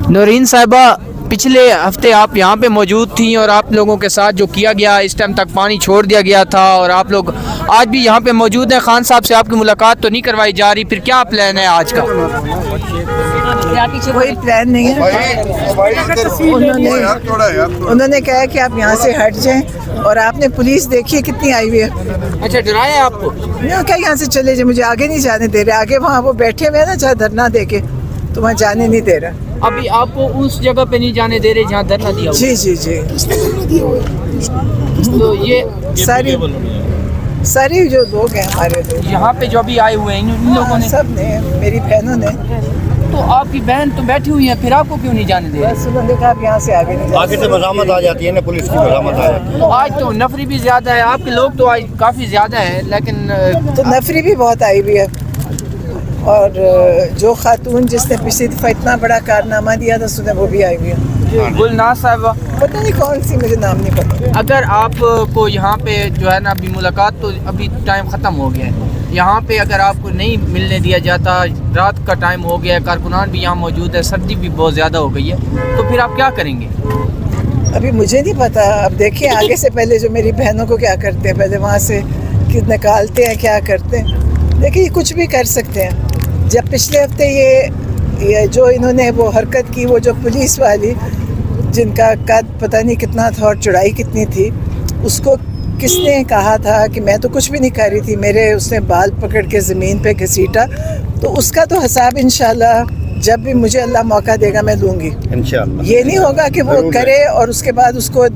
نورین صاحبہ پچھلے ہفتے آپ یہاں پہ موجود تھیں اور آپ لوگوں کے ساتھ جو کیا گیا اس ٹائم تک پانی چھوڑ دیا گیا تھا اور آپ لوگ آج بھی یہاں پہ موجود ہیں. خان صاحب سے آپ کی ملاقات تو نہیں کروائی جا رہی, پھر کیا پلان ہے آج کا؟ کوئی پلان نہیں ہے. انہوں نے کہا کہ آپ یہاں سے ہٹ جائیں اور آپ نے پولیس دیکھی کتنی آئی ہوئی ہے. اچھا ڈرایا آپ کو؟ انہوں نے کہا یہاں سے چلے جائیں, مجھے آگے نہیں جانے دے رہے. آگے وہاں وہ بیٹھے ہوئے ہیں نا جہاں دھرنا دے کے, تو وہاں جانے نہیں دے رہا. ابھی آپ کو اس جگہ پہ نہیں جانے دے رہے جہاں دھرنا دیا ہوا؟ جی جی جی. تو یہ ساری جو لوگ ہیں ہمارے لوگ یہاں پہ جو بھی آئے ہوئے ہیں ان لوگوں نے, سب نے, میری بہنوں نے. تو آپ کی بہن تو بیٹھی ہوئی ہیں, پھر آپ کو کیوں نہیں جانے دے رہے؟ بس انہوں نے کہا آپ یہاں سے آگے نہیں آگے سے مزاحمت آ جاتی ہے نا, پولیس کی مزاحمت آ جاتی ہے. تو آج تو نفری بھی زیادہ ہے, آپ کے لوگ تو آج کافی زیادہ ہیں, لیکن تو نفری بھی بہت آئی ہوئی ہے. اور جو خاتون جس نے پچھلی دفعہ اتنا بڑا کارنامہ دیا تھا سنے وہ بھی آئی ہوئی ہے. گلناز صاحبہ پتہ نہیں کون سی, مجھے نام نہیں پتا. اگر آپ کو یہاں پہ جو ہے نا ابھی ملاقات تو ابھی ٹائم ختم ہو گیا ہے, یہاں پہ اگر آپ کو نہیں ملنے دیا جاتا, رات کا ٹائم ہو گیا ہے, کارکنان بھی یہاں موجود ہے, سردی بھی بہت زیادہ ہو گئی ہے, تو پھر آپ کیا کریں گے؟ ابھی مجھے نہیں پتا. اب دیکھیں آگے سے پہلے جو میری بہنوں کو کیا کرتے ہیں, پہلے وہاں سے نکالتے ہیں کیا کرتے ہیں. دیکھیں یہ کچھ بھی کر سکتے ہیں. جب پچھلے ہفتے یہ جو انہوں نے وہ حرکت کی, وہ جو پولیس والی جن کا قد پتہ نہیں کتنا تھا اور چڑھائی کتنی تھی, اس کو کس نے کہا تھا کہ میں تو کچھ بھی نہیں کر رہی تھی, میرے اس نے بال پکڑ کے زمین پہ گھسیٹا. تو اس کا تو حساب انشاءاللہ جب بھی مجھے اللہ موقع دے گا میں لوں گی انشاءاللہ. یہ نہیں ہوگا کہ وہ کرے اور اس کے بعد اس کو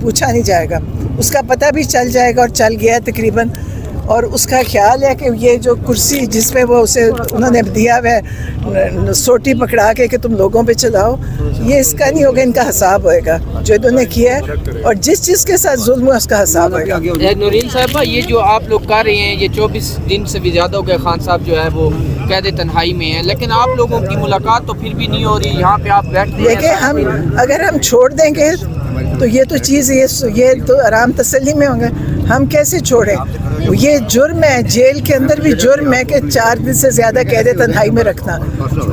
پوچھا نہیں جائے گا. اس کا پتہ بھی چل جائے گا اور چل گیا تقریباً. اور اس کا خیال ہے کہ یہ جو کرسی جس پہ وہ اسے انہوں نے دیا ہے سوٹی پکڑا کے کہ تم لوگوں پہ چلاؤ, یہ اس کا نہیں ہوگا. ان کا حساب ہوئے گا جو انہوں نے کیا ہے, اور جس چیز کے ساتھ ظلم ہے اس کا حساب ہوئے گا. نورین صاحبہ یہ جو آپ لوگ کر رہے ہیں, یہ 24 دن سے بھی زیادہ ہو گئے خان صاحب جو ہے وہ قید تنہائی میں ہیں, لیکن آپ لوگوں کی ملاقات تو پھر بھی نہیں ہو رہی. یہاں پہ آپ بیٹھتے ہیں, دیکھیں اگر ہم چھوڑ دیں گے تو یہ تو چیز یہ تو آرام تسلی میں ہوں گے. ہم کیسے چھوڑیں؟ یہ جرم ہے, جیل کے اندر بھی جرم ہے کہ 4 دن سے زیادہ قید تنہائی میں رکھنا.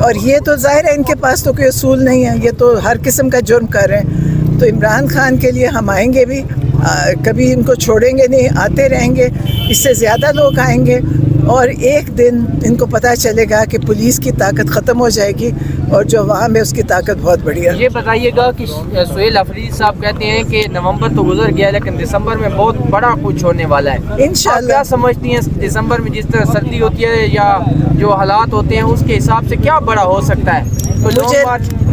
اور یہ تو ظاہر ہے ان کے پاس تو کوئی اصول نہیں ہے, یہ تو ہر قسم کا جرم کر رہے ہیں. تو عمران خان کے لیے ہم آئیں گے بھی, کبھی ان کو چھوڑیں گے نہیں, آتے رہیں گے. اس سے زیادہ لوگ آئیں گے اور ایک دن ان کو پتہ چلے گا کہ پولیس کی طاقت ختم ہو جائے گی اور جو عوام ہے اس کی طاقت بہت بڑی ہے. یہ بتائیے گا کہ سہیل افریدی صاحب کہتے ہیں کہ نومبر تو گزر گیا لیکن دسمبر میں بہت بڑا کچھ ہونے والا ہے. انشاءاللہ. کیا سمجھتی ہیں دسمبر میں جس طرح سردی ہوتی ہے یا جو حالات ہوتے ہیں اس کے حساب سے کیا بڑا ہو سکتا ہے؟ مجھے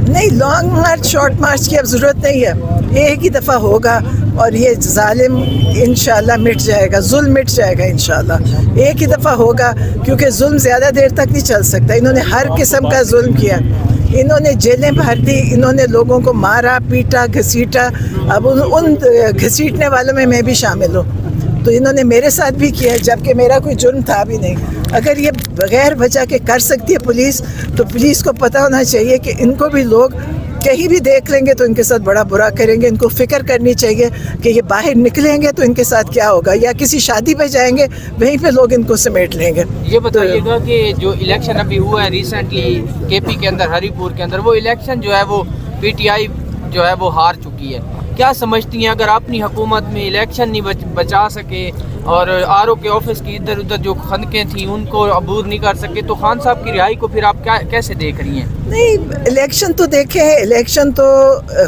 نہیں, لانگ مارچ شارٹ مارچ کی اب ضرورت نہیں ہے. ایک ہی دفعہ ہوگا اور یہ ظالم انشاءاللہ مٹ جائے گا, ظلم مٹ جائے گا انشاءاللہ. ایک ہی دفعہ ہوگا کیونکہ ظلم زیادہ دیر تک نہیں چل سکتا. انہوں نے ہر قسم کا ظلم کیا, انہوں نے جیلیں بھر دی, انہوں نے لوگوں کو مارا پیٹا گھسیٹا. اب ان گھسیٹنے والوں میں بھی شامل ہوں. تو انہوں نے میرے ساتھ بھی کیا جبکہ میرا کوئی جرم تھا بھی نہیں. اگر یہ بغیر وجہ کے کر سکتی ہے پولیس, تو پولیس کو پتہ ہونا چاہیے کہ ان کو بھی لوگ کہیں بھی دیکھ لیں گے تو ان کے ساتھ بڑا برا کریں گے. ان کو فکر کرنی چاہیے کہ یہ باہر نکلیں گے تو ان کے ساتھ کیا ہوگا, یا کسی شادی پہ جائیں گے وہیں پہ لوگ ان کو سمیٹ لیں گے. یہ بتائیے گا کہ جو الیکشن ابھی ہوا ہے ریسنٹلی کے پی کے اندر, ہری پور کے اندر, وہ الیکشن جو ہے وہ پی ٹی آئی جو ہے وہ ہار چکی ہے. کیا سمجھتی ہیں اگر اپنی حکومت میں الیکشن نہیں بچا سکے اور آر او کے آفس کی ادھر ادھر جو خندقیں تھیں ان کو عبور نہیں کر سکے, تو خان صاحب کی رہائی کو پھر آپ کیسے دیکھ رہی ہیں؟ نہیں, الیکشن تو دیکھیں, الیکشن تو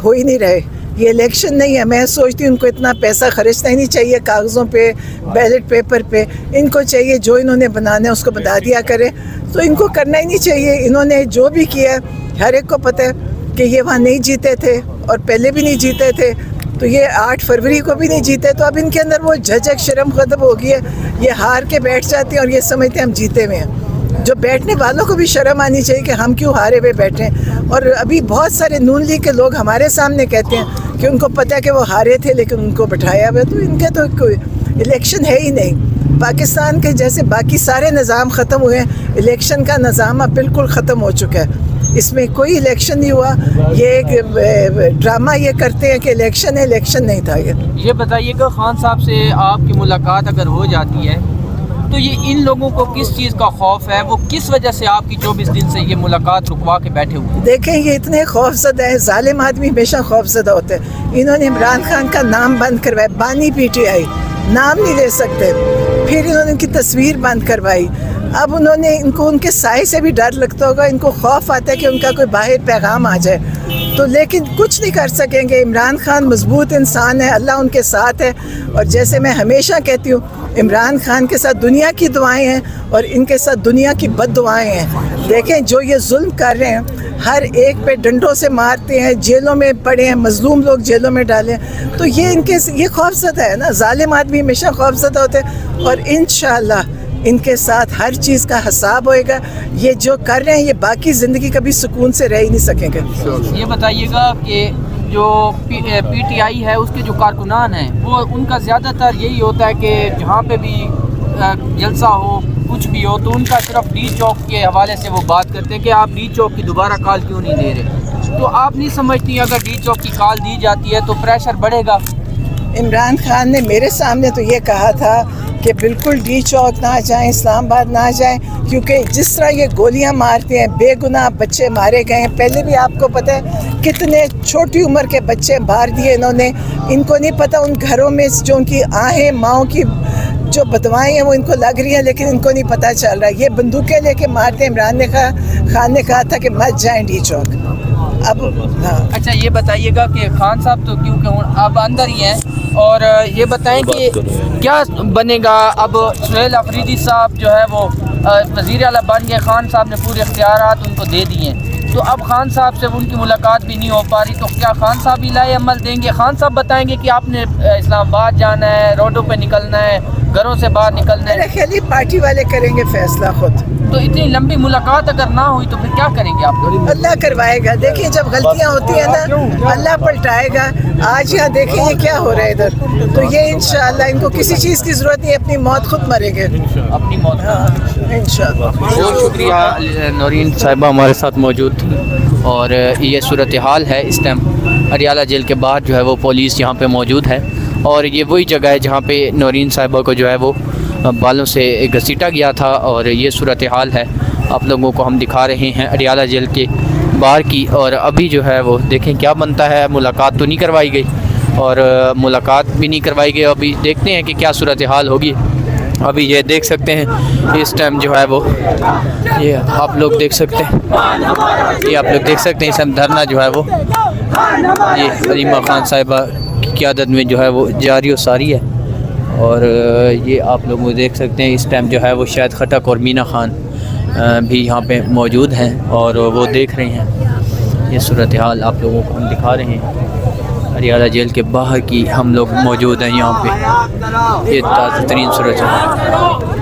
ہو ہی نہیں رہے. یہ الیکشن نہیں ہے. میں سوچتی ہوں ان کو اتنا پیسہ خرچنا ہی نہیں چاہیے کاغذوں پہ, بیلٹ پیپر پہ. ان کو چاہیے جو انہوں نے بنانا ہے اس کو بنا دیا کرے, تو ان کو کرنا ہی نہیں چاہیے. انہوں نے جو بھی کیا ہر ایک کو پتہ ہے کہ یہ وہاں نہیں جیتے تھے اور پہلے بھی نہیں جیتے تھے, تو یہ 8 فروری کو بھی نہیں جیتے. تو اب ان کے اندر وہ جھجک شرم ختم ہو گئی ہے. یہ ہار کے بیٹھ جاتے ہیں اور یہ سمجھتے ہیں ہم جیتے ہوئے ہیں. جو بیٹھنے والوں کو بھی شرم آنی چاہیے کہ ہم کیوں ہارے ہوئے بیٹھے ہیں. اور ابھی بہت سارے نون لیگ کے لوگ ہمارے سامنے کہتے ہیں کہ ان کو پتہ ہے کہ وہ ہارے تھے لیکن ان کو بٹھایا ہوا. تو ان کے تو کوئی الیکشن ہے ہی نہیں. پاکستان کے جیسے باقی سارے نظام ختم ہوئے ہیں, الیکشن کا نظام اب بالکل ختم ہو چکا ہے. اس میں کوئی الیکشن نہیں ہوا. یہ ایک ڈرامہ یہ کرتے ہیں کہ الیکشن ہے, الیکشن نہیں تھا. یہ بتائیے کہ خان صاحب سے آپ کی ملاقات اگر ہو جاتی ہے تو یہ ان لوگوں کو کس چیز کا خوف ہے, وہ کس وجہ سے آپ کی 24 دن سے یہ ملاقات رکوا کے بیٹھے ہوئے ہیں؟ دیکھیں یہ اتنے خوف زدہ ہے, ظالم آدمی ہمیشہ خوف زدہ ہوتے ہیں. انہوں نے عمران خان کا نام بند کروایا, بانی پی ٹی آئی نام نہیں لے سکتے, پھر انہوں نے ان کی تصویر بند کروائی. اب انہوں نے ان کو ان کے سائے سے بھی ڈر لگتا ہوگا, ان کو خوف آتا ہے کہ ان کا کوئی باہر پیغام آ جائے تو, لیکن کچھ نہیں کر سکیں گے. عمران خان مضبوط انسان ہے, اللہ ان کے ساتھ ہے, اور جیسے میں ہمیشہ کہتی ہوں عمران خان کے ساتھ دنیا کی دعائیں ہیں اور ان کے ساتھ دنیا کی بد دعائیں ہیں. دیکھیں جو یہ ظلم کر رہے ہیں, ہر ایک پہ ڈنڈوں سے مارتے ہیں, جیلوں میں پڑے ہیں, مظلوم لوگ جیلوں میں ڈالے ہیں, تو یہ ان کے یہ خوف زدہ ہے نا. ظالم آدمی ہمیشہ خوف زدہ ہوتے ہیں, اور انشاءاللہ ان کے ساتھ ہر چیز کا حساب ہوئے گا. یہ جو کر رہے ہیں یہ باقی زندگی کبھی سکون سے رہ ہی نہیں سکیں گے. یہ بتائیے گا کہ جو پی ٹی آئی ہے اس کے جو کارکنان ہیں وہ ان کا زیادہ تر یہی ہوتا ہے کہ جہاں پہ بھی جلسہ ہو کچھ بھی ہو تو ان کا صرف ڈی چوک کے حوالے سے وہ بات کرتے ہیں کہ آپ ڈی چوک کی دوبارہ کال کیوں نہیں دے رہے. تو آپ نہیں سمجھتی اگر ڈی چوک کی کال دی جاتی ہے تو پریشر بڑھے گا؟ عمران خان نے میرے سامنے تو یہ کہا تھا کہ بالکل ڈی چوک نہ جائیں, اسلام آباد نہ جائیں, کیونکہ جس طرح یہ گولیاں مارتے ہیں, بے گناہ بچے مارے گئے ہیں. پہلے بھی آپ کو پتہ ہے کتنے چھوٹی عمر کے بچے مار دیے انہوں نے. ان کو نہیں پتہ ان گھروں میں جو ان کی آہیں ماؤں کی جو بدوائیں ہیں وہ ان کو لگ رہی ہیں, لیکن ان کو نہیں پتہ چل رہا. یہ بندوقیں لے کے مارتے ہیں. عمران خان نے کہا تھا کہ مت جائیں ڈی چوک. اب ہاں اچھا یہ بتائیے گا کہ خان صاحب تو کیونکہ اب اندر ہی ہیں, اور یہ بتائیں کہ کیا بنے گا اب. سہیل افریدی صاحب جو ہے وہ وزیر اعلیٰ بن گئے, خان صاحب نے پورے اختیارات ان کو دے دیے, تو اب خان صاحب سے ان کی ملاقات بھی نہیں ہو پا رہی, تو کیا خان صاحب ہی لائے عمل دیں گے؟ خان صاحب بتائیں گے کہ آپ نے اسلام آباد جانا ہے, روڈوں پہ نکلنا ہے, گھروں سے باہر نکلنا ہے؟ میرا خیال یہ پارٹی والے کریں گے فیصلہ خود. تو اتنی لمبی ملاقات اگر نہ ہوئی تو پھر کیا کریں گے آپ لوگ؟ اللہ کروائے گا. دیکھیں جب غلطیاں ہوتی ہیں نا اللہ پلٹائے گا. آج یہاں دیکھیں یہ کیا ہو رہا ہے ادھر, تو یہ انشاءاللہ ان کو کسی چیز کی ضرورت نہیں, اپنی موت خود مریں گے اپنی موت. ہاں انشاءاللہ. بہت شکریہ. نورین صاحبہ ہمارے ساتھ موجود تھی, اور یہ صورتحال ہے اس ٹائم اڈیالہ جیل کے باہر جو ہے وہ پولیس یہاں پہ موجود ہے, اور یہ وہی جگہ ہے جہاں پہ نورین صاحبہ کو جو ہے وہ بالوں سے گھسیٹا گیا تھا, اور یہ صورتحال ہے آپ لوگوں کو ہم دکھا رہے ہیں اڈیالہ جیل کے باہر کی. اور ابھی جو ہے وہ دیکھیں کیا بنتا ہے. ملاقات تو نہیں کروائی گئی, اور ملاقات بھی نہیں کروائی گئی. ابھی دیکھتے ہیں کہ کیا صورتحال ہوگی. ابھی یہ دیکھ سکتے ہیں اس ٹائم جو ہے وہ یہ آپ لوگ دیکھ سکتے ہیں, یہ آپ لوگ دیکھ سکتے ہیں اس ٹائم دھرنا جو ہے وہ یہ علیمہ خان صاحبہ کی قیادت میں جو ہے وہ جاری و ساری ہے. اور یہ آپ لوگ دیکھ سکتے ہیں اس ٹائم جو ہے وہ شاہد خٹک اور مینا خان بھی یہاں پہ موجود ہیں, اور وہ دیکھ رہے ہیں. یہ صورتحال آپ لوگوں کو ہم دکھا رہے ہیں اڈیالہ جیل کے باہر کی. ہم لوگ موجود ہیں یہاں پہ, یہ تازہ ترین صورتحال.